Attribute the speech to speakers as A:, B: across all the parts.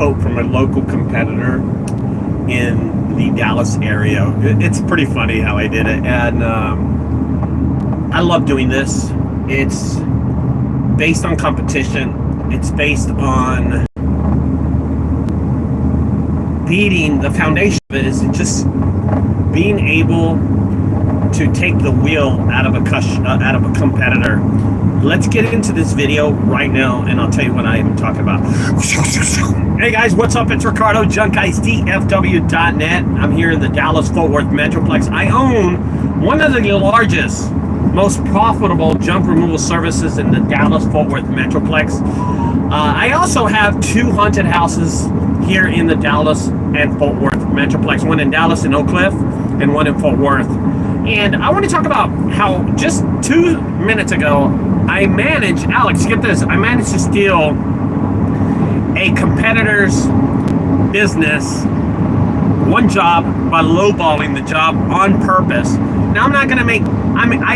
A: quote from a local competitor in the Dallas area. It's pretty funny how I did it, and I love doing this. It's based on competition. It's based on beating. The foundation of it is just being able to take the wheel out of a competitor. Let's get into this video right now, and I'll tell you what I am talking about. Hey guys, what's up? It's Ricardo, junkguysdfw.net. I'm here in the Dallas-Fort Worth Metroplex. I own one of the largest, most profitable junk removal services in the Dallas-Fort Worth Metroplex. I also have two haunted houses here in the Dallas and Fort Worth Metroplex, one in Dallas and Oak Cliff and one in Fort Worth. And I want to talk about how just 2 minutes ago, I managed to steal a competitor's business, one job, by lowballing the job on purpose. Now I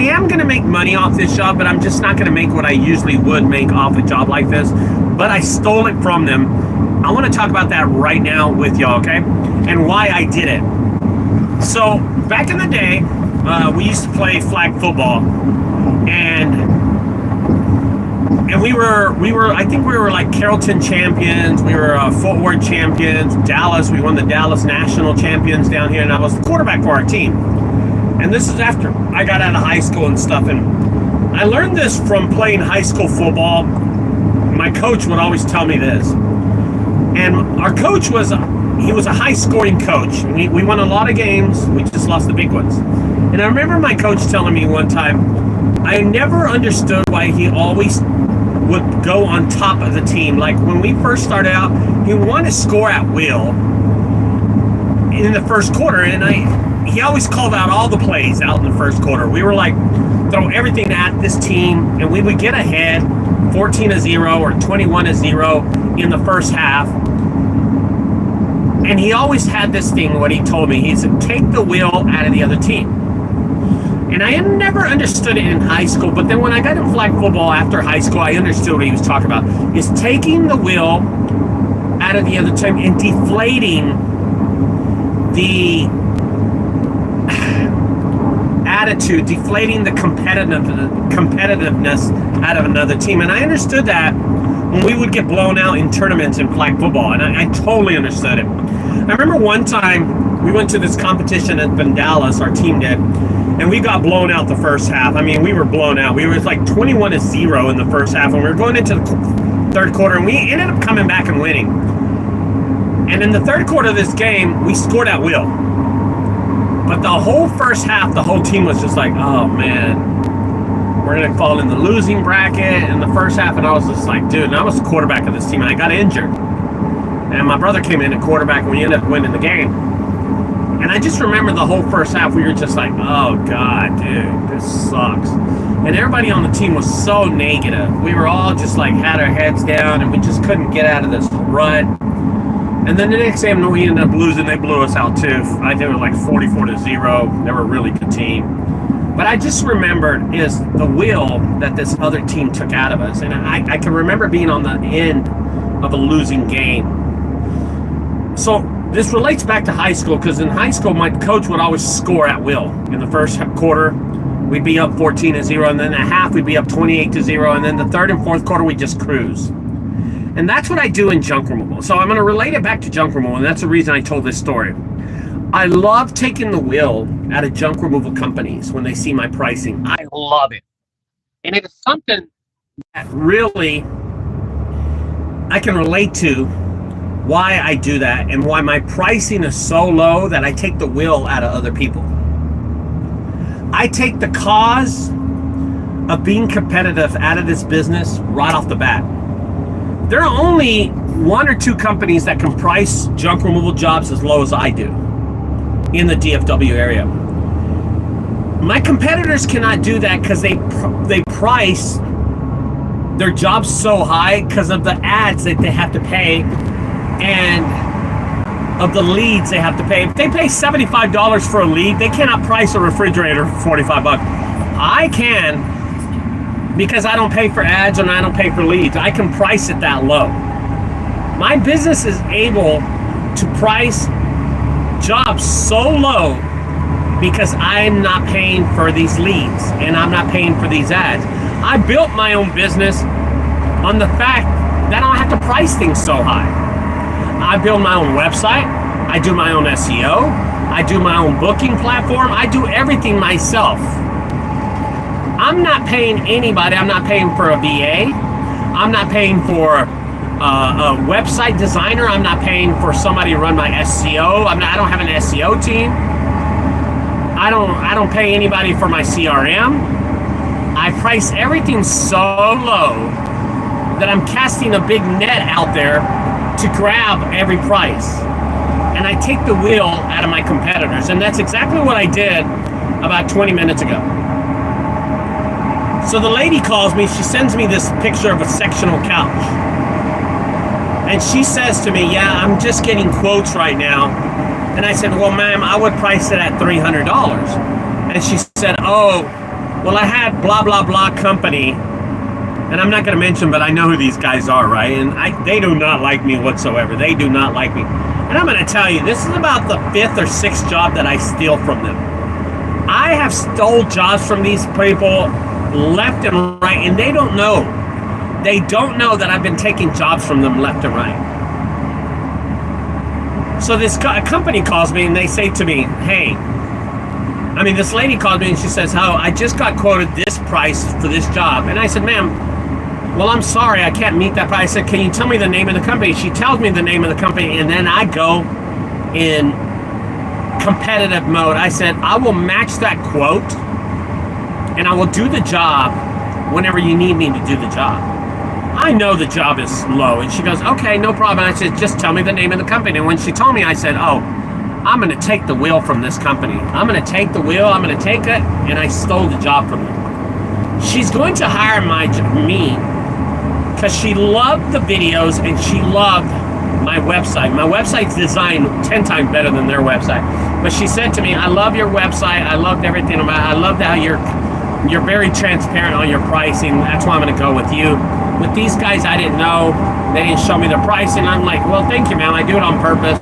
A: am going to make money off this job, but I'm just not going to make what I usually would make off a job like this. But I stole it from them. I want to talk about that right now with y'all, okay? And why I did it. So back in the day, we used to play flag football, and I think we were like Carrollton champions. We were Fort Worth champions. Dallas, we won the Dallas national champions down here, and I was the quarterback for our team. And this is after I got out of high school and stuff. And I learned this from playing high school football. My coach would always tell me this. And our coach was a high-scoring coach. We won a lot of games. We just lost the big ones. And I remember my coach telling me one time, I never understood why he always would go on top of the team. Like when we first started out, he wanted to score at will in the first quarter, and he always called out all the plays out in the first quarter. We were like, throw everything at this team, and we would get ahead 14-0 or 21-0 in the first half. And he always had this thing, what he told me, he said, take the wheel out of the other team. And I had never understood it in high school, but then when I got in flag football after high school, I understood what he was talking about. Is taking the wheel out of the other team and deflating the attitude, deflating the competitiveness out of another team. And I understood that when we would get blown out in tournaments in flag football, and I totally understood it. I remember one time we went to this competition up in Dallas, our team did, and we got blown out the first half. I mean, we were blown out. We were like 21-0 in the first half, and we were going into the third quarter, and we ended up coming back and winning. And in the third quarter of this game, we scored at will. But the whole first half, the whole team was just like, oh man, we're going to fall in the losing bracket in the first half. And I was just like, dude, and I was the quarterback of this team, and I got injured. And my brother came in at quarterback, and we ended up winning the game. And I just remember the whole first half, we were just like, oh God, dude, this sucks. And everybody on the team was so negative. We were all just like, had our heads down, and we just couldn't get out of this rut. And then the next game, we ended up losing. They blew us out too. I think it was like 44-0. They were a really good team. But I just remembered is the will that this other team took out of us. And I can remember being on the end of a losing game. So this relates back to high school, because in high school, my coach would always score at will. In the first quarter, we'd be up 14-0, and then at half, we'd be up 28-0, and then the third and fourth quarter, we'd just cruise. And that's what I do in junk removal. So I'm going to relate it back to junk removal, and that's the reason I told this story. I love taking the will out of junk removal companies when they see my pricing. I love it. And it is something that really I can relate to why I do that and why my pricing is so low that I take the will out of other people. I take the cause of being competitive out of this business right off the bat. There are only 1 or 2 companies that can price junk removal jobs as low as I do in the DFW area. My competitors cannot do that because they price their jobs so high because of the ads that they have to pay and of the leads they have to pay. If they pay $75 for a lead, they cannot price a refrigerator for 45 bucks. I can, because I don't pay for ads and I don't pay for leads. I can price it that low. My business is able to price jobs so low because I'm not paying for these leads and I'm not paying for these ads. I built my own business on the fact that I don't have to price things so high. I build my own website. I do my own SEO. I do my own booking platform. I do everything myself. I'm not paying anybody. I'm not paying for a VA. I'm not paying for a website designer. I'm not paying for somebody to run my SEO. I don't have an SEO team. I don't pay anybody for my CRM. I price everything so low that I'm casting a big net out there to grab every price. And I take the wheel out of my competitors. And that's exactly what I did about 20 minutes ago. So the lady calls me, she sends me this picture of a sectional couch. And she says to me, yeah, I'm just getting quotes right now. And I said, well, ma'am, I would price it at $300. And she said, oh, well, I had blah, blah, blah company. And I'm not going to mention, but I know who these guys are, right? And they do not like me whatsoever. They do not like me. And I'm going to tell you, this is about the 5th or 6th job that I steal from them. I have stole jobs from these people left and right, and they don't know. They don't know that I've been taking jobs from them left and right. So this company calls me and they say to me, hey, this lady called me and she says, oh, I just got quoted this price for this job. And I said, ma'am, well, I'm sorry, I can't meet that price. I said, can you tell me the name of the company? She tells me the name of the company, and then I go in competitive mode. I said, I will match that quote and I will do the job whenever you need me to do the job. I know the job is low. And she goes, okay, no problem. I said, just tell me the name of the company. And when she told me, I said, oh, I'm going to take the wheel from this company. I'm going to take the wheel. I'm going to take it. And I stole the job from them. She's going to hire me because she loved the videos and she loved my website. My website's designed 10 times better than their website. But she said to me, I love your website. I loved everything about it. I loved how you're very transparent on your pricing. That's why I'm going to go with you. With these guys, I didn't know. They didn't show me the pricing. I'm like, well, thank you, ma'am. I do it on purpose.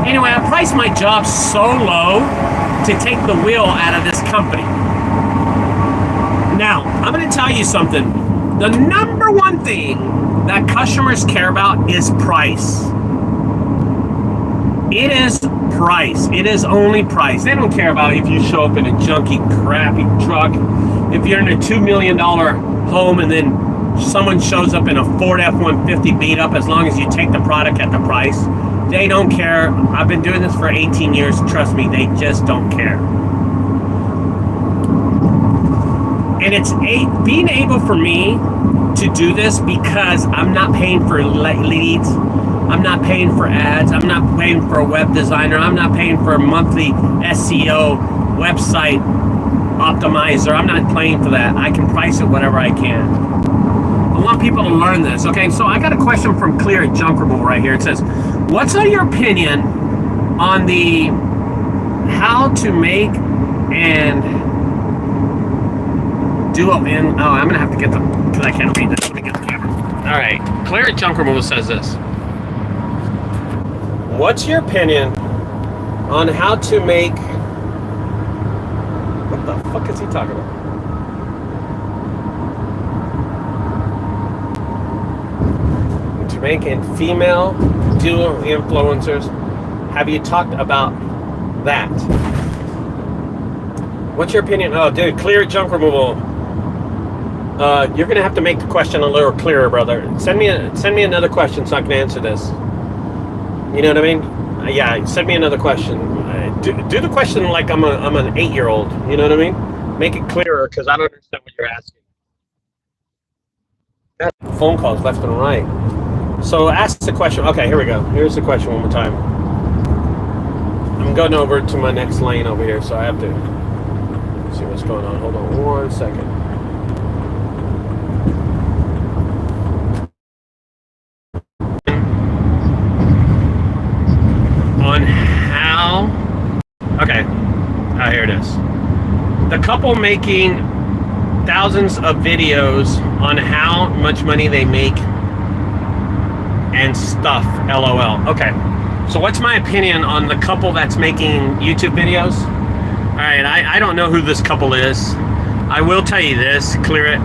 A: Anyway, I priced my job so low to take the wheel out of this company. Now, I'm going to tell you something. The number one thing that customers care about is price. It is price. It is only price. They don't care about if you show up in a junky, crappy truck. If you're in a $2 million home and then someone shows up in a Ford F-150 beat up, as long as you take the product at the price, they don't care. I've been doing this for 18 years. Trust me, they just don't care. And it's being able for me to do this because I'm not paying for leads. I'm not paying for ads. I'm not paying for a web designer. I'm not paying for a monthly SEO website optimizer. I'm not paying for that. I can price it whatever I can. I want people to learn this. Okay, so I got a question from Clear at Junk Removal right here. It says, what's your opinion on the how to make and do it in... Oh, I'm going to have to get them because I can't read this. Let me get the camera. All right, Clear at Junk Removal says this. What's your opinion on how to make... What the fuck is he talking about? To make in female dual influencers. Have you talked about that? What's your opinion? Oh, dude, Clear Junk Removal. You're gonna have to make the question a little clearer, brother. Send me another question so I can answer this. You know what I mean? Yeah, send me another question. Do the question like I'm an 8-year-old. You know what I mean? Make it clearer because I don't understand what you're asking. Got phone calls left and right. So ask the question. Okay, here we go. Here's the question one more time. I'm going over to my next lane over here, so I have to see what's going on. Hold on 1 second. On how... Okay. Here it is. The couple making thousands of videos on how much money they make and stuff, LOL. Okay, so what's my opinion on the couple that's making YouTube videos? All right, I don't know who this couple is. I will tell you this, clear it.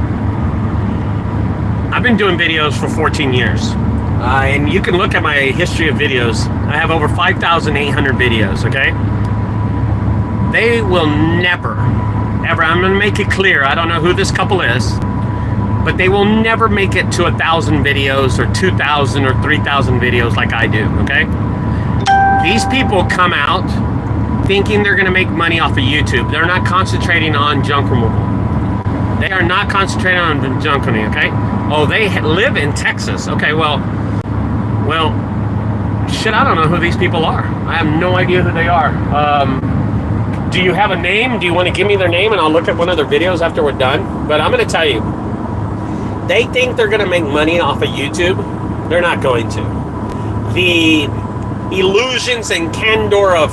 A: I've been doing videos for 14 years. And you can look at my history of videos. I have over 5,800 videos, okay? They will never, ever, I'm gonna make it clear, I don't know who this couple is, but they will never make it to 1,000 videos or 2,000 or 3,000 videos like I do, okay? These people come out thinking they're gonna make money off of YouTube. They're not concentrating on junk removal. They are not concentrating on junk removal, okay? Oh, they live in Texas. Okay, well, shit, I don't know who these people are. I have no idea who they are. Do you have a name? Do you want to give me their name and I'll look at one of their videos after we're done? But I'm going to tell you, they think they're going to make money off of YouTube. They're not going to. The illusions and candor of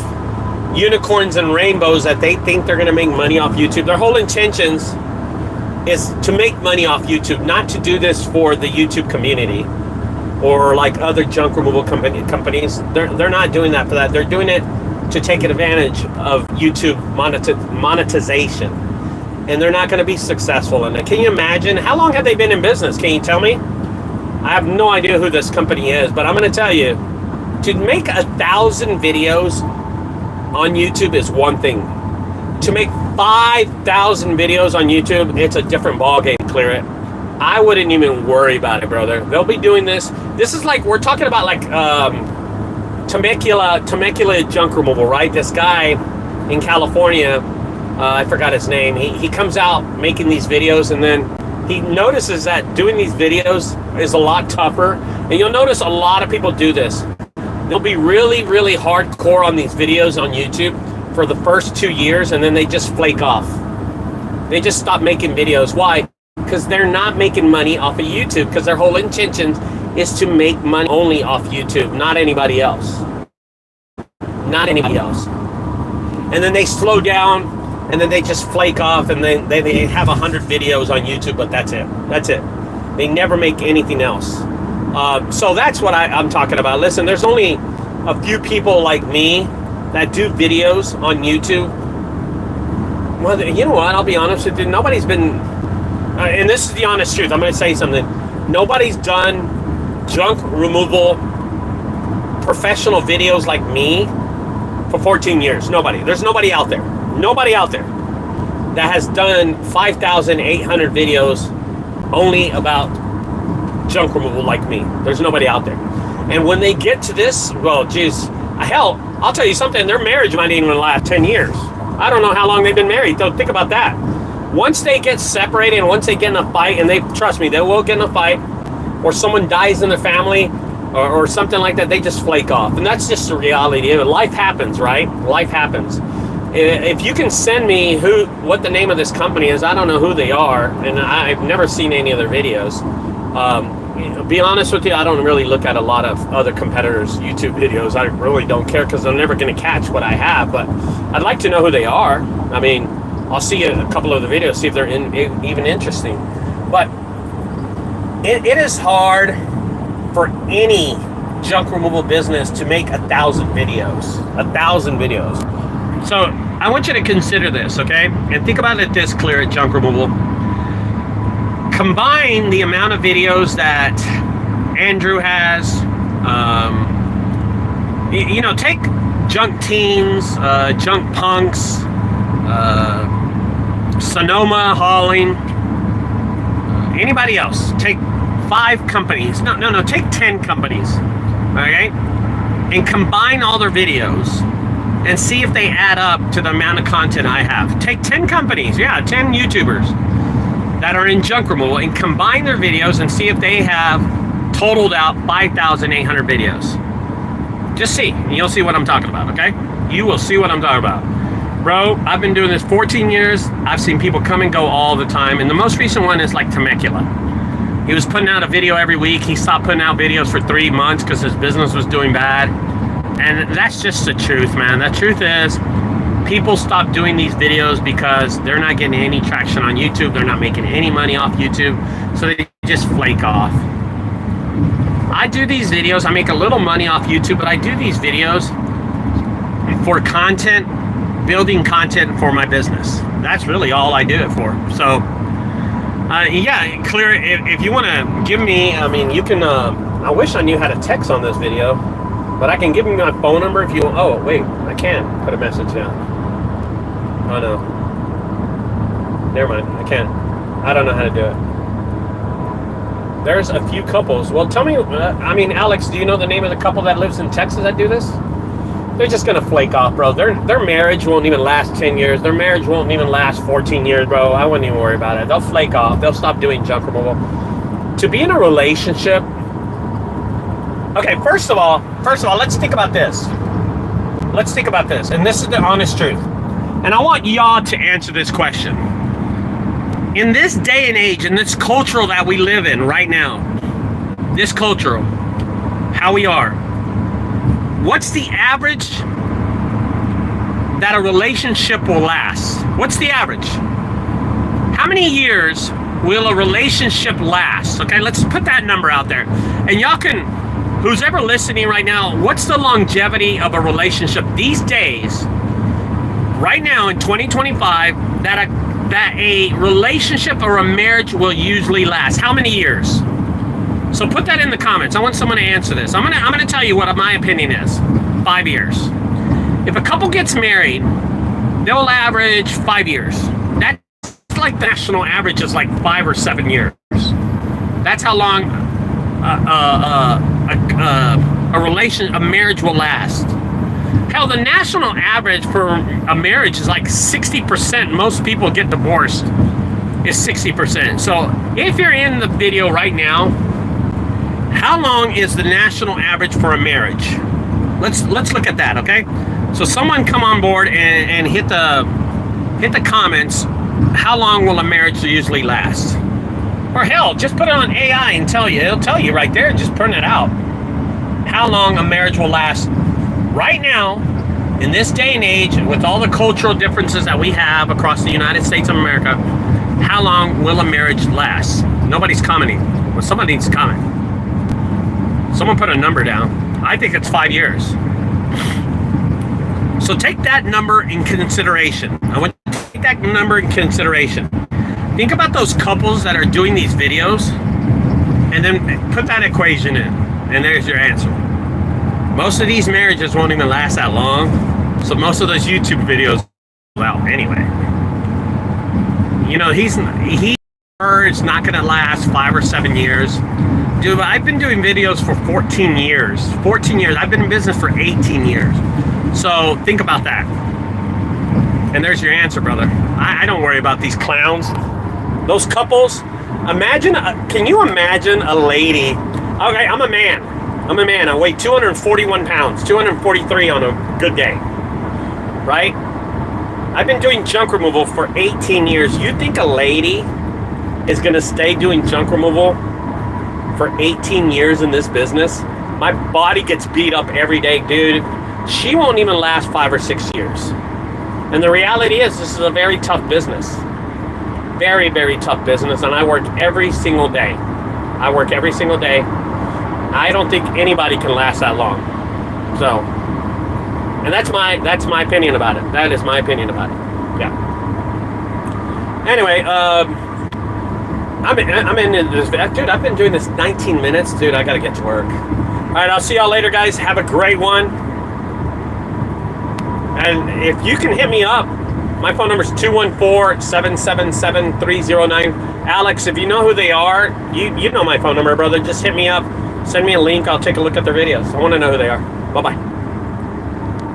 A: unicorns and rainbows that they think they're going to make money off YouTube, their whole intentions is to make money off YouTube, not to do this for the YouTube community or like other junk removal companies. They're not doing that for that. They're doing it to take advantage of YouTube monetization. And they're not going to be successful in it. Can you imagine? How long have they been in business? Can you tell me? I have no idea who this company is, but I'm going to tell you, to make 1,000 videos on YouTube is one thing. To make 5,000 videos on YouTube, it's a different ballgame, clear it. I wouldn't even worry about it, brother. They'll be doing this. This is like, we're talking about like Temecula junk removal, right? This guy in California, I forgot his name. He comes out making these videos, and then he notices that doing these videos is a lot tougher. And you'll notice a lot of people do this. They'll be really, really hardcore on these videos on YouTube for the first 2 years, and then they just flake off. They just stop making videos. Why? Because they're not making money off of YouTube, because their whole intention is to make money only off YouTube, not anybody else. Not anybody else. And then they slow down, and then they just flake off, and then they have 100 videos on YouTube, but that's it. That's it. They never make anything else. So that's what I'm talking about. Listen, there's only a few people like me that do videos on YouTube. Well, you know what? I'll be honest with you. Nobody's been, and this is the honest truth. I'm going to say something. Nobody's done junk removal professional videos like me for 14 years. Nobody. There's nobody out there. Nobody out there that has done 5,800 videos only about junk removal like me. There's nobody out there. And when they get to this, well, geez, hell, I'll tell you something, their marriage might even last 10 years. I don't know how long they've been married. So think about that. Once they get separated and once they get in a fight, and they, trust me, they will get in a fight, or someone dies in the family or something like that, they just flake off. And that's just the reality of it. Life happens, right? Life happens. If you can send me what the name of this company is, I don't know who they are, and I've never seen any of their videos. Be honest with you, I don't really look at a lot of other competitors' YouTube videos. I really don't care, because I'm never going to catch what I have, but I'd like to know who they are. I mean, I'll see a couple of the videos, see if they're even interesting. But it is hard for any junk removal business to make 1,000 videos. 1,000 videos. So I want you to consider this, okay? And think about it this clear at junk removal. Combine the amount of videos that Andrew has. Take junk teens, junk punks, Sonoma hauling, anybody else. Take 5 companies. No, take 10 companies, okay? And combine all their videos and see if they add up to the amount of content I have. Take 10 companies, 10 YouTubers that are in junk removal, and combine their videos and see if they have totaled out 5,800 videos. Just see, and you'll see what I'm talking about, okay? You will see what I'm talking about. Bro, I've been doing this 14 years. I've seen people come and go all the time, and the most recent one is like Temecula. He was putting out a video every week. He stopped putting out videos for 3 months because his business was doing bad. And that's just the truth, man. The truth is, people stop doing these videos because they're not getting any traction on YouTube. They're not making any money off YouTube. So they just flake off. I do these videos. I make a little money off YouTube, but I do these videos for content, building content for my business. That's really all I do it for. So, yeah, clear. If you want to give me, I mean, you can. I wish I knew how to text on this video, but I can give you my phone number if you. Oh, wait, I can put a message down. Oh no. Never mind. I can't. I don't know how to do it. There's a few couples. Well, tell me, I mean, Alex, do you know the name of the couple that lives in Texas that do this? They're just going to flake off, bro. Their marriage won't even last 10 years. Their marriage won't even last 14 years, bro. I wouldn't even worry about it. They'll flake off. They'll stop doing junk removal. To be in a relationship, okay, first of all, let's think about this. Let's think about this. And this is the honest truth. And I want y'all to answer this question. In this day and age, in this cultural that we live in right now, this cultural, how we are, what's the average that a relationship will last? What's the average? How many years will a relationship last? Okay, let's put that number out there. And y'all can, who's ever listening right now, what's the longevity of a relationship these days, right now in 2025, that a relationship or a marriage will usually last? How many years? So put that in the comments. I want someone to answer this. I'm gonna tell you what my opinion is. 5 years. If a couple gets married, they'll average 5 years. That's like the national average is like 5 or 7 years. That's how long a marriage will last. Hell, the national average for a marriage is like 60%. Most people get divorced is 60%. So if you're in the video right now, how long is the national average for a marriage? Let's look at that, okay? So someone come on board and hit the comments. How long will a marriage usually last? Or hell, just put it on AI and tell you. It'll tell you right there. Just print it out. How long a marriage will last right now, in this day and age, with all the cultural differences that we have across the United States of America, how long will a marriage last? Nobody's commenting. Well, somebody needs to comment. Someone put a number down. I think it's 5 years. So take that number in consideration. I want you to take that number in consideration. Think about those couples that are doing these videos, and then put that equation in, and there's your answer. Most of these marriages won't even last that long, so most of those YouTube videos, well, anyway. You know, it's not gonna last 5 or 7 years. Dude, I've been doing videos for 14 years. 14 years. I've been in business for 18 years. So think about that. And there's your answer, brother. I don't worry about these clowns. Those couples. Can you imagine a lady? Okay, I'm a man. I weigh 241 pounds, 243 on a good day, right? I've been doing junk removal for 18 years. You think a lady is gonna stay doing junk removal for 18 years in this business? My body gets beat up every day, dude. She won't even last 5 or 6 years. And the reality is, this is a very tough business. Very, very tough business, and I work every single day. I don't think anybody can last that long. So, and that's my opinion about it. That is my opinion about it. Yeah. Anyway, I'm in this, dude. I've been doing this 19 minutes, dude. I gotta get to work. All right, I'll see y'all later, guys. Have a great one. And if you can hit me up, my phone number is 214-777-309. Alex, if you know who they are, you know my phone number, brother. Just hit me up. Send me a link. I'll take a look at their videos. I want to know who they are. Bye-bye.